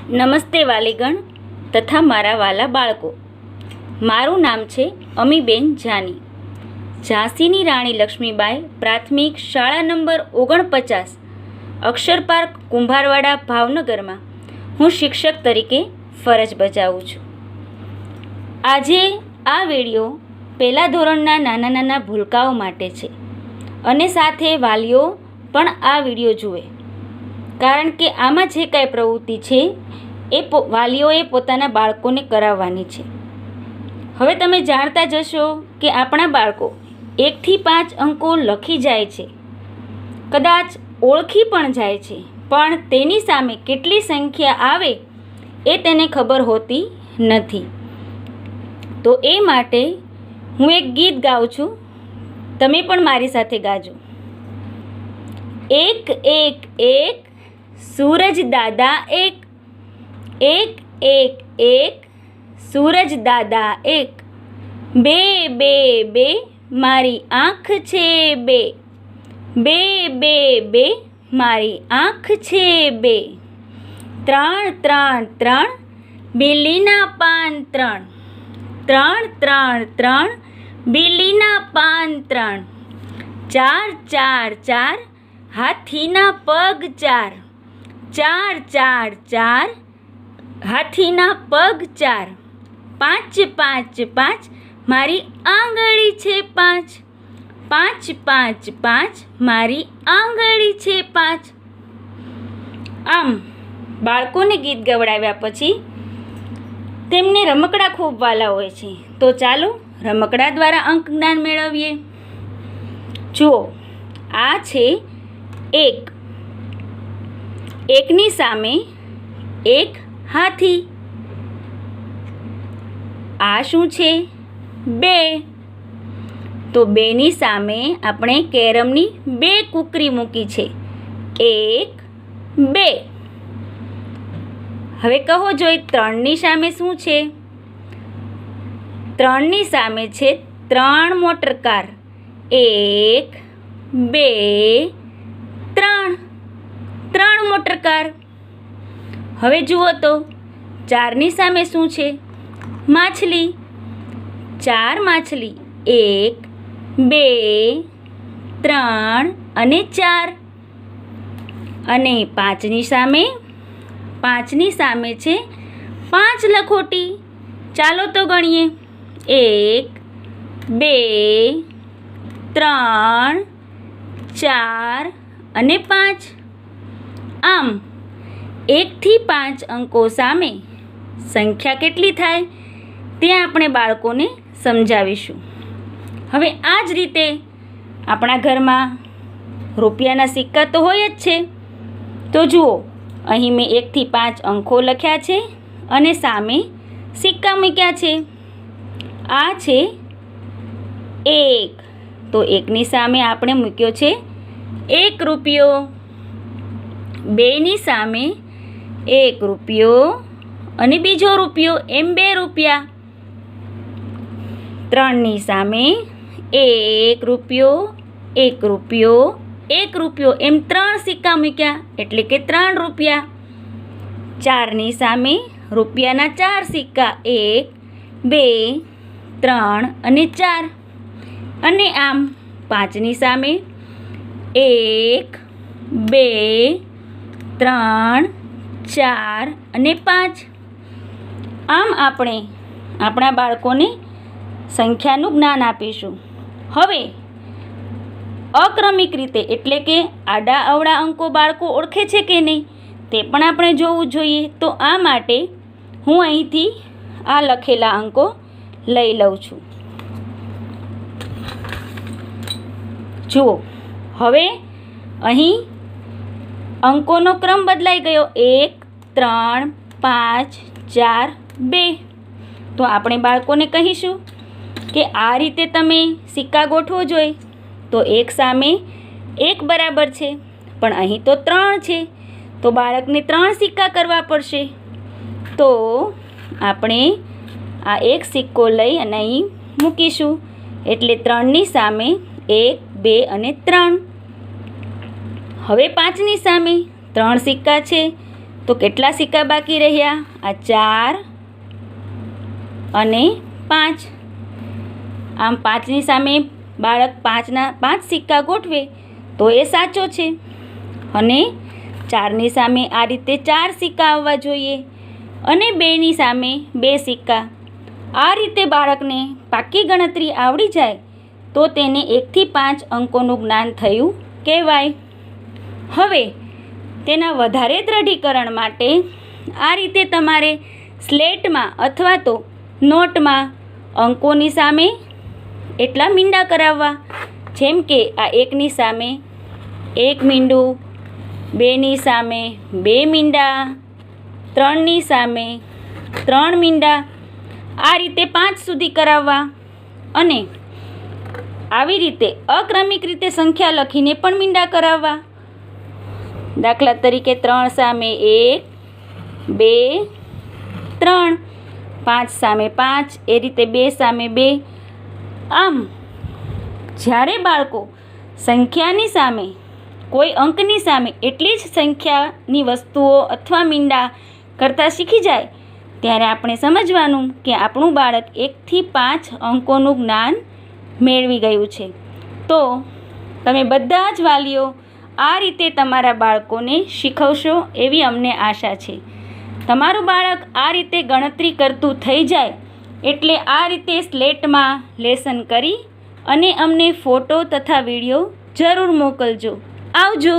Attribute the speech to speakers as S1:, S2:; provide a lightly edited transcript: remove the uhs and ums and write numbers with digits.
S1: નમસ્તે વાલીગણ તથા મારા વાલા બાળકો, મારું નામ છે અમીબેન જાની. ઝાંસીની રાણી લક્ષ્મીબાઈ પ્રાથમિક શાળા નંબર 49 અક્ષર પાર્ક કુંભારવાડા ભાવનગરમાં હું શિક્ષક તરીકે ફરજ બજાવું છું. આજે આ વિડીયો પહેલા ધોરણના નાના નાના ભૂલકાઓ માટે છે અને સાથે વાલીઓ પણ આ વિડીયો જુએ, કારણ કે આમાં જે કાંઈ પ્રવૃત્તિ છે એ વાલીઓએ પોતાના બાળકોને કરાવવાની છે. હવે તમે જાણતા જશો કે આપણા બાળકો 1 થી 5 અંકો લખી જાય છે, કદાચ ઓળખી પણ જાય છે, પણ તેની સામે કેટલી સંખ્યા આવે એ તેને ખબર હોતી નથી. તો એ માટે હું એક ગીત ગાઉં છું, તમે પણ મારી સાથે ગાજો. 1 1 1 સૂરજ દાદા 1, 1 1 1 સૂરજ દાદા 1, 2 2 2 મારી આંખ છે 2, 2 2 2 મારી આંખ છે 2, 3 3 3 બિલ્લીના પાન 3, 3 3 3 બિલ્લીના પાન 3, 4 4 4 હાથીના પગ 4, 4 4 4 હાથીના પગ 4, 5 5 5 મારી આંગળી છે 5, 5 5 5 મારી આંગળી છે 5. આમ બાળકોને ગીત ગવડાવ્યા પછી તેમને રમકડા ખૂબ વાલા હોય છે, તો ચાલો રમકડા દ્વારા અંક જ્ઞાન મેળવીએ. જુઓ, આ છે 1, 1ની સામે 1 હાથી. આ શું છે? 2. તો 2ની સામે આપણે કેરમની 2 કૂકરી મૂકી છે, 1 2. હવે કહો જોઈ 3ની સામે શું છે? 3ની સામે છે 3 મોટર કાર, 1 2 3, 3 મોટર કાર. હવે જુઓ તો 4ની સામે શું છે? માછલી, 4 માછલી, 1 2 3 અને 4. અને 5ની સામે? 5ની સામે છે 5 લખોટી. ચાલો તો ગણીએ, 1 2 3 4 અને 5. આમ 1 થી 5 અંકો સામે સંખ્યા કેટલી થાય તે આપણે બાળકોને સમજાવીશું. હવે આ જ રીતે આપણા ઘરમાં રૂપિયાના સિક્કા તો હોય જ છે. તો જુઓ, અહીં મેં 1 થી 5 અંકો લખ્યા છે અને સામે સિક્કા મૂક્યા છે. આ છે 1, તો 1ની સામે આપણે મૂક્યો છે 1 રૂપિયો. 2ની સામે 1 રૂપિયો અને બીજો રૂપિયો, એમ 2 રૂપિયા. 3ની સામે 1 રૂપિયો, 1 રૂપિયો, 1 રૂપિયો, એમ 3 સિક્કા મૂક્યા, એટલે કે 3 રૂપિયા. 4ની સામે રૂપિયાના 4 સિક્કા, 1 2 3 અને 4. અને આમ 5ની સામે 1 2 3 4 અને 5. આમ આપણે આપણા બાળકોને સંખ્યાનું જ્ઞાન આપીશું. હવે અક્રમિક રીતે, એટલે કે આડા અવળા અંકો બાળકો ઓળખે છે કે નહીં તે પણ આપણે જોવું જોઈએ. તો આ માટે હું અહીંથી આ લખેલા અંકો લઈ લઉં છું. જુઓ, હવે અહીં અંકોનો ક્રમ બદલાઈ ગયો, 1 3 5 4 2. તો આપણે બાળકોને કહીશું કે આ રીતે તમે સિક્કા ગોઠવો જોઈએ. તો 1 સામે 1 બરાબર છે, પણ અહીં તો 3 છે, તો બાળકને 3 સિક્કા કરવા પડશે. તો આપણે આ 1 સિક્કો લઈ અને અહીં મૂકીશું, એટલે 3ની સામે 1 2 અને 3. હવે 5ની સામે 3 સિક્કા છે, તો કેટલા સિક્કા બાકી રહ્યા? આ 4 અને 5. આમ 5ની સામે બાળક 5 સિક્કા ગોઠવે તો એ સાચો છે. અને 4ની સામે આ રીતે 4 સિક્કા આવવા જોઈએ અને 2ની સામે 2 સિક્કા. આ રીતે બાળકને પાકી ગણતરી આવડી જાય તો તેને 1 થી 5 અંકોનું જ્ઞાન થયું કહેવાય. હવે તેના વધારે દ્રઢીકરણ માટે આ રીતે તમારે સ્લેટમાં અથવા તો નોટમાં અંકોની સામે એટલા મીંડા કરાવવા. જેમ કે આ 1ની સામે 1 મીંડું, 2ની સામે 2 મીંડા, 3ની સામે 3 મીંડા, આ રીતે 5 સુધી કરાવવા. અને આવી રીતે અક્રમિક રીતે સંખ્યા લખીને પણ મીંડા કરાવવા. દાખલા તરીકે 3 સામે 1, 2, 3, 5 સામે 5, એ રીતે 2 સામે 2. આમ જ્યારે બાળકો સંખ્યાની સામે કોઈ અંકની સામે એટલી જ સંખ્યાની વસ્તુઓ અથવા મીંડા કરતાં શીખી જાય ત્યારે આપણે સમજવાનું કે આપણું બાળક 1 થી 5 અંકોનું જ્ઞાન મેળવી ગયું છે. તો તમે બધા જ વાલીઓ આ રીતે તમારા બાળકોને શીખવશો એવી અમને આશા છે. તમારું બાળક આ રીતે ગણતરી કરતું થઈ જાય એટલે આ રીતે સ્લેટમાં લેસન કરી અને અમને ફોટો તથા વિડીયો જરૂર મોકલજો. આવજો.